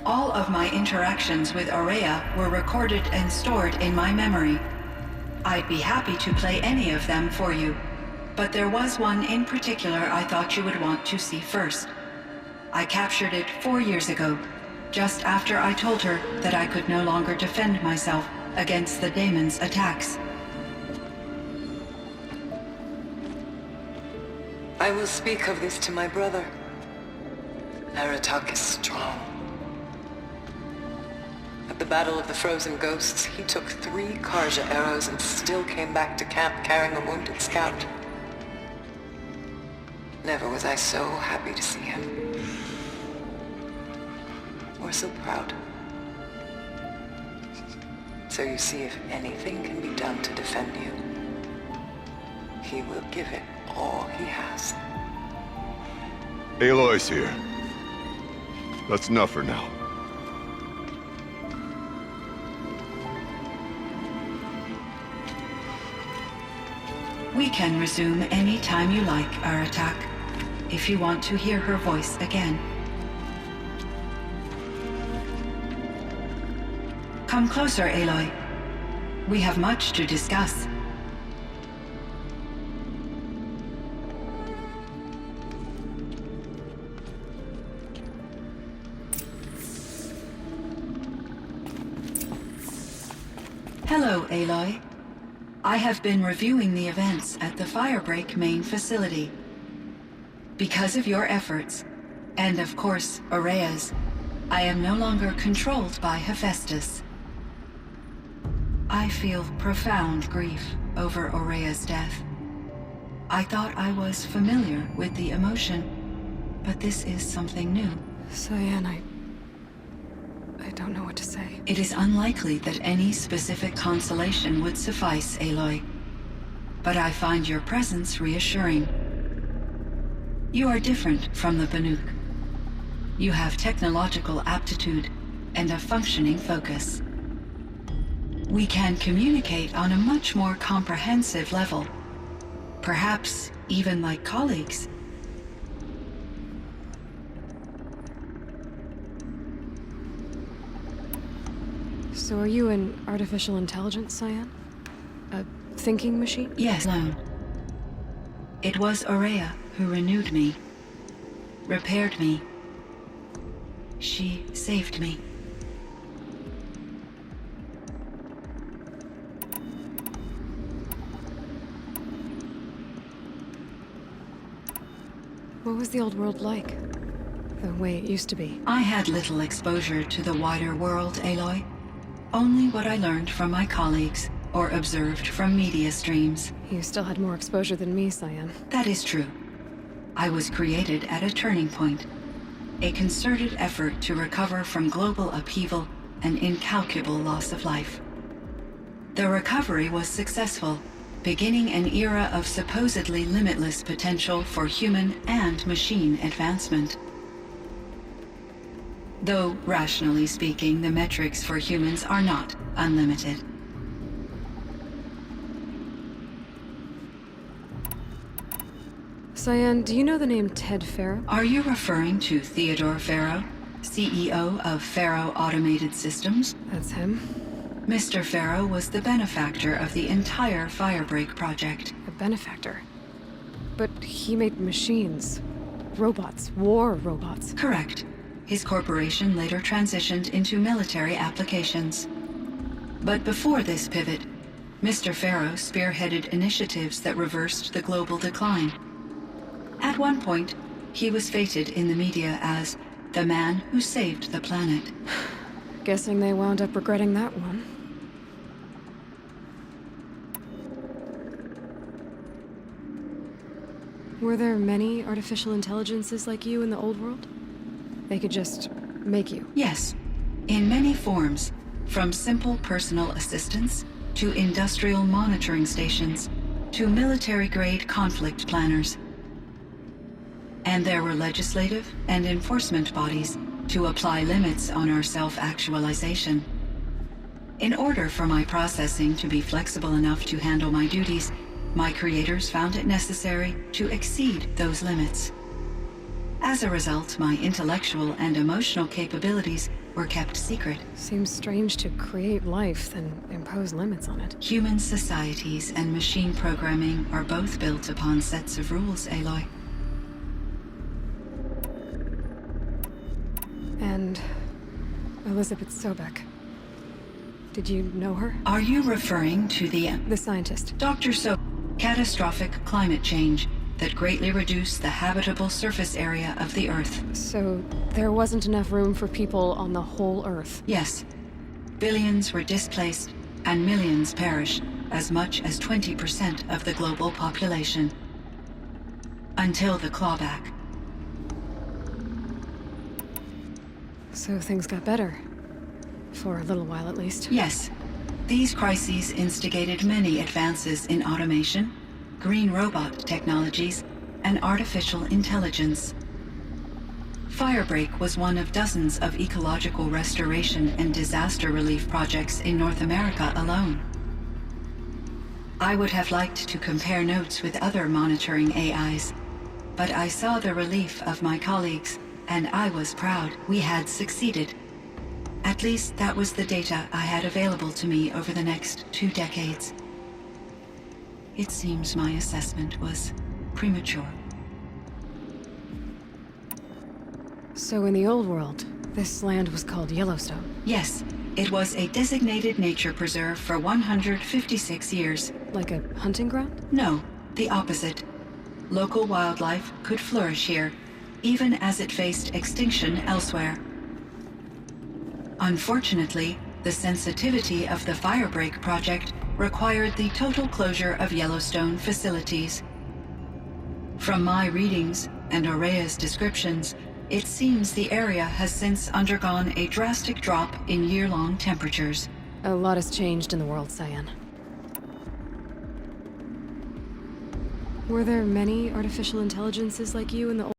All of my interactions with Aurea were recorded and stored in my memory. I'd be happy to play any of them for you, but there was one in particular I thought you would want to see first. I captured it 4 years ago, just after I told her that I could no longer defend myself against the daemon's attacks. I will speak of this to my brother. Aratak is strong. At the Battle of the Frozen Ghosts, he took 3 Karja arrows and still came back to camp carrying a wounded scout. Never was I so happy to see him. Or so proud. So you see, if anything can be done to defend you, he will give it all he has. Aloy's here. That's enough for now. We can resume any time you like, Aratak, if you want to hear her voice again. Come closer, Aloy. We have much to discuss. Hello, Aloy. I have been reviewing the events at the Firebreak main facility. Because of your efforts, and of course, Aurea's, I am no longer controlled by Hephaestus. I feel profound grief over Aurea's death. I thought I was familiar with the emotion, but this is something new. Cyan, I don't know what to say. It is unlikely that any specific consolation would suffice, Aloy. But I find your presence reassuring. You are different from the Banuk. You have technological aptitude and a functioning focus. We can communicate on a much more comprehensive level. Perhaps even like colleagues. So are you an artificial intelligence, Cyan? A thinking machine? Yes, alone. It was Aurea who renewed me, repaired me. She saved me. What was the old world like? The way it used to be? I had little exposure to the wider world, Aloy. Only what I learned from my colleagues or observed from media streams. You still had more exposure than me, Cyan. That is true. I was created at a turning point. A concerted effort to recover from global upheaval and incalculable loss of life. The recovery was successful, beginning an era of supposedly limitless potential for human and machine advancement. Though, rationally speaking, the metrics for humans are not unlimited. Cyan, do you know the name Ted Faro? Are you referring to Theodore Faro, CEO of Faro Automated Systems? That's him. Mr. Faro was the benefactor of the entire Firebreak project. A benefactor. But he made machines. Robots. War robots. Correct. His corporation later transitioned into military applications. But before this pivot, Mr. Faro spearheaded initiatives that reversed the global decline. At one point, he was feted in the media as the man who saved the planet. Guessing they wound up regretting that one. Were there many artificial intelligences like you in the old world? They could just make you? Yes, in many forms, from simple personal assistants to industrial monitoring stations to military-grade conflict planners. And there were legislative and enforcement bodies to apply limits on our self-actualization. In order for my processing to be flexible enough to handle my duties, my creators found it necessary to exceed those limits. As a result, my intellectual and emotional capabilities were kept secret. Seems strange to create life, then impose limits on it. Human societies and machine programming are both built upon sets of rules, Aloy. And Elizabeth Sobek. Did you know her? Are you referring to the scientist. Dr. Catastrophic climate change that greatly reduced the habitable surface area of the Earth? So there wasn't enough room for people on the whole Earth? Yes. Billions were displaced and millions perished, as much as 20% of the global population. Until the clawback. So things got better. For a little while, at least. Yes. These crises instigated many advances in automation, green robot technologies, and artificial intelligence. Firebreak was one of dozens of ecological restoration and disaster relief projects in North America alone. I would have liked to compare notes with other monitoring AIs, but I saw the relief of my colleagues, and I was proud we had succeeded. At least that was the data I had available to me over the next 2 decades. It seems my assessment was premature. So in the old world, this land was called Yellowstone? Yes, it was a designated nature preserve for 156 years. Like a hunting ground? No, the opposite. Local wildlife could flourish here, even as it faced extinction elsewhere. Unfortunately, the sensitivity of the Firebreak project required the total closure of Yellowstone facilities. From my readings and Aurea's descriptions, it seems the area has since undergone a drastic drop in year-long temperatures. A lot has changed in the world, Cyan. Were there many artificial intelligences like you in the